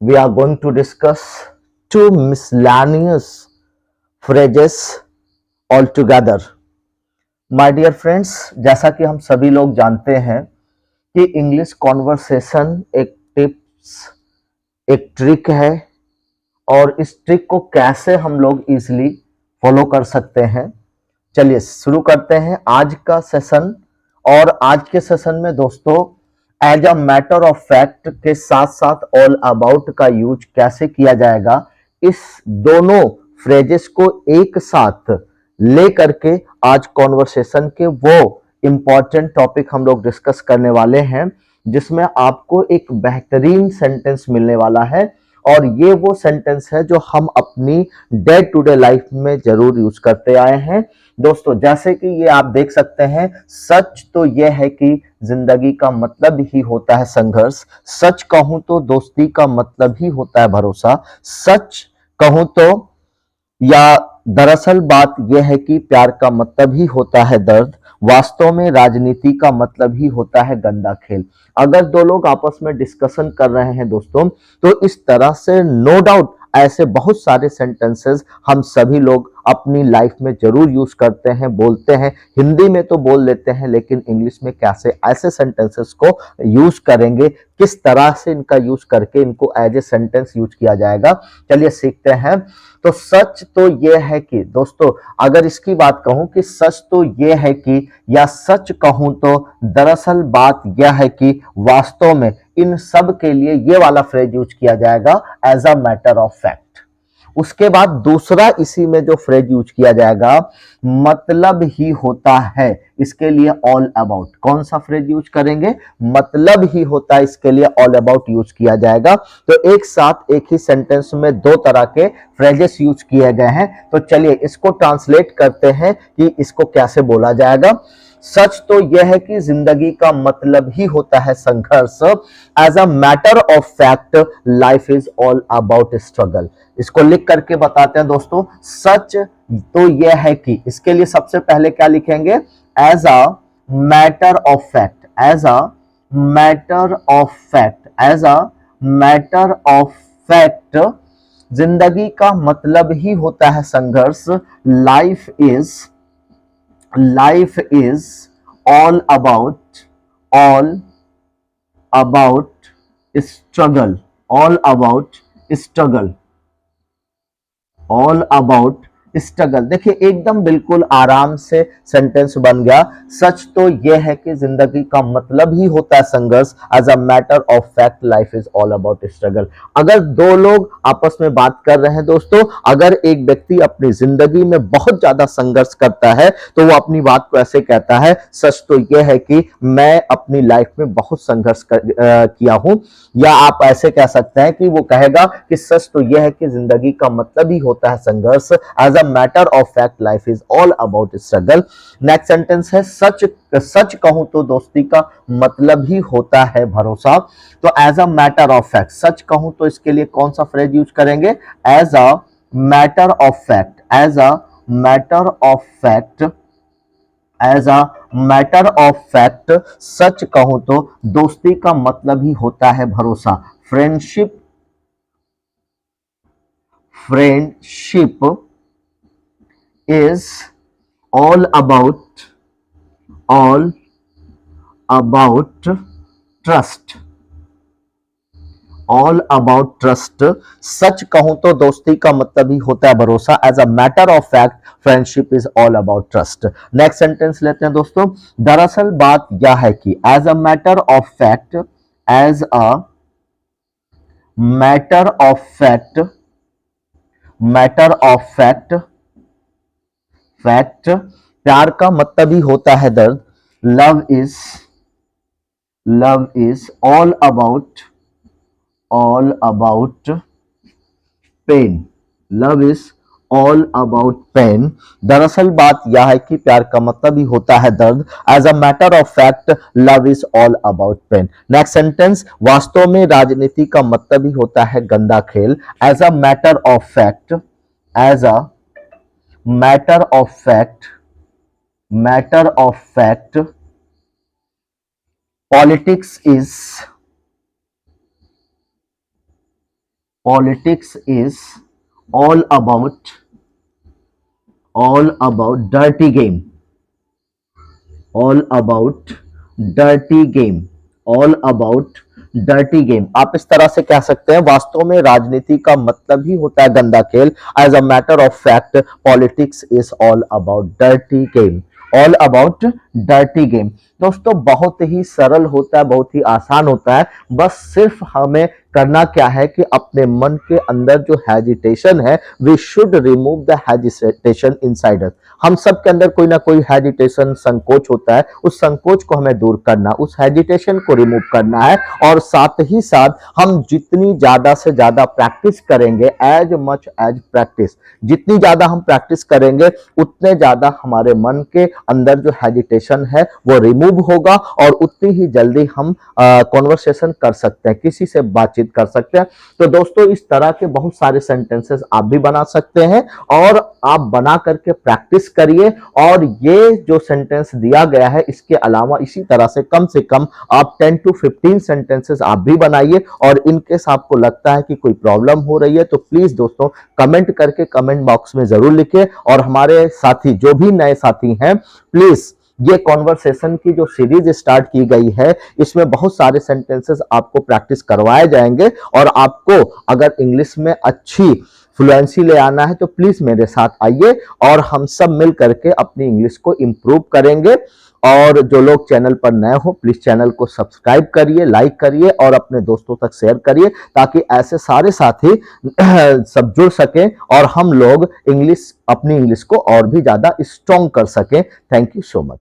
we are going to discuss two miscellaneous phrases altogether. My dear friends, जैसा कि हम सभी लोग जानते हैं कि इंग्लिश कॉन्वर्सेशन एक टिप्स, एक ट्रिक है और इस ट्रिक को कैसे हम लोग इजीली फॉलो कर सकते हैं। चलिए शुरू करते हैं आज का सेशन। और आज के सेशन में दोस्तों as a matter of fact के साथ साथ ऑल अबाउट का यूज कैसे किया जाएगा, इस दोनों फ्रेजेस को एक साथ ले करके आज कॉन्वर्सेशन के वो इंपॉर्टेंट टॉपिक हम लोग डिस्कस करने वाले हैं जिसमें आपको एक बेहतरीन सेंटेंस मिलने वाला है। और ये वो सेंटेंस है जो हम अपनी डे टू डे लाइफ में जरूर यूज करते आए हैं। दोस्तों जैसे कि ये आप देख सकते हैं, सच तो ये है कि जिंदगी का मतलब ही होता है संघर्ष। सच कहूं तो दोस्ती का मतलब ही होता है भरोसा। सच कहूं तो या दरअसल बात यह है कि प्यार का मतलब ही होता है दर्द। वास्तव में राजनीति का मतलब ही होता है गंदा खेल। अगर दो लोग आपस में डिस्कशन कर रहे हैं दोस्तों, तो इस तरह से नो डाउट ऐसे बहुत सारे सेंटेंसेस हम सभी लोग अपनी लाइफ में जरूर यूज करते हैं, बोलते हैं। हिंदी में तो बोल लेते हैं, लेकिन इंग्लिश में कैसे ऐसे सेंटेंसेस को यूज करेंगे, किस तरह से इनका यूज करके इनको एज ए सेंटेंस यूज किया जाएगा, चलिए सीखते हैं। तो सच तो यह है कि दोस्तों, अगर इसकी बात कहूं कि सच तो यह है कि या सच कहूं तो दरअसल बात यह है कि वास्तव में, इन सब के लिए ये वाला फ्रेज यूज किया जाएगा as a matter of fact. उसके बाद दूसरा इसी में जो फ्रेज यूज किया जाएगा, मतलब ही होता है, इसके लिए ऑल अबाउट। कौन सा फ्रेज यूज करेंगे? मतलब ही होता है, इसके लिए ऑल अबाउट यूज किया जाएगा। तो एक साथ एक ही सेंटेंस में दो तरह के फ्रेजेस यूज किए गए हैं। तो चलिए इसको ट्रांसलेट करते हैं कि इसको कैसे बोला जाएगा। सच तो यह है कि जिंदगी का मतलब ही होता है संघर्ष। As a matter of fact life is all about struggle. इसको लिख करके बताते हैं दोस्तों। सच तो यह है कि, इसके लिए सबसे पहले क्या लिखेंगे? As a matter of fact, as a matter of fact, as a matter of fact जिंदगी का मतलब ही होता है संघर्ष। Life is, life is all about, all about struggle, all about struggle, all about struggle. देखिए एकदम बिल्कुल आराम से सेंटेंस बन गया। सच तो यह है कि जिंदगी का मतलब ही होता है संघर्ष। As a matter of fact life is all about struggle. अगर दो लोग आपस में बात कर रहे हैं दोस्तों, अगर एक व्यक्ति अपनी जिंदगी में बहुत ज्यादा संघर्ष करता है तो वो अपनी बात को ऐसे कहता है, सच तो यह है कि मैं अपनी लाइफ में बहुत संघर्ष किया हूं। या आप ऐसे कह सकते हैं कि वो कहेगा कि सच तो यह है कि जिंदगी का मतलब ही होता है संघर्ष। As a matter of fact life is all about struggle. Next sentence है, सच सच कहूं तो दोस्ती का मतलब ही होता है भरोसा। तो as a matter of fact, सच कहूं तो इसके लिए कौन सा फ्रेज यूज करेंगे? As a matter of fact, as a matter of fact, as a matter of fact सच कहूं तो दोस्ती का मतलब ही होता है भरोसा। Friendship, friendship is all about, all about trust, all about trust. सच कहूं तो दोस्ती का मतलब ही होता है भरोसा। As a matter of fact friendship is all about trust. Next sentence लेते हैं दोस्तों। दरअसल बात यह है कि, as a matter of fact, as a matter of fact, matter of fact, fact प्यार का मतलब ही होता है दर्द। Love is, love is all about, all about pain, love is all about pain. दरअसल बात यह है कि प्यार का मतलब ही होता है दर्द। As a matter of fact love is all about pain. Next sentence, वास्तव में राजनीति का मतलब ही होता है गंदा खेल। As a matter of fact, as a matter of fact, matter of fact politics is, politics is all about dirty game, all about dirty game, all about dirty game. आप इस तरह से कह सकते हैं, वास्तव में राजनीति का मतलब ही होता है गंदा खेल। As a matter of fact politics is all about dirty game, all about dirty game. दोस्तों बहुत ही सरल होता है, बहुत ही आसान होता है, बस सिर्फ हमें करना क्या है कि अपने मन के अंदर जो हेजिटेशन है, we should remove the hesitation inside us. हम सब के अंदर कोई ना कोई हेजिटेशन, संकोच होता है, उस संकोच को हमें दूर करना, उस हेजिटेशन को रिमूव करना है। और साथ ही साथ हम जितनी ज्यादा से ज्यादा प्रैक्टिस करेंगे, एज मच एज प्रैक्टिस, जितनी ज्यादा हम प्रैक्टिस करेंगे उतने ज्यादा हमारे मन के अंदर जो हेजिटेशन है वो रिमूव होगा और उतनी ही जल्दी हम कॉन्वर्सेशन कर सकते हैं, किसी से बातचीत कर सकते हैं। तो दोस्तों इस तरह के बहुत सारे सेंटेंसेस आप भी बना सकते हैं और आप बना करके प्रैक्टिस करिए। और ये जो सेंटेंस दिया गया है इसके अलावा इसी तरह से कम आप 10 to 15 सेंटेंसेस आप भी बनाइए। और इनकेस आपको लगता है कि कोई प्रॉब्लम हो रही है तो प्लीज दोस्तों कमेंट करके कमेंट बॉक्स में जरूर लिखिए। और हमारे साथी जो भी नए साथी हैं, प्लीज ये कॉन्वर्सेशन की जो सीरीज स्टार्ट की गई है इसमें बहुत सारे सेंटेंसेस आपको प्रैक्टिस करवाए जाएंगे। और आपको अगर इंग्लिश में अच्छी फ्लुएंसी ले आना है तो प्लीज मेरे साथ आइए और हम सब मिल करके अपनी इंग्लिश को इंप्रूव करेंगे। और जो लोग चैनल पर नए हो प्लीज चैनल को सब्सक्राइब करिए, लाइक करिए और अपने दोस्तों तक शेयर करिए, ताकि ऐसे सारे साथी सब जुड़ सकें और हम लोग अपनी इंग्लिश को और भी ज्यादा स्ट्रॉन्ग कर सकें। Thank you so much.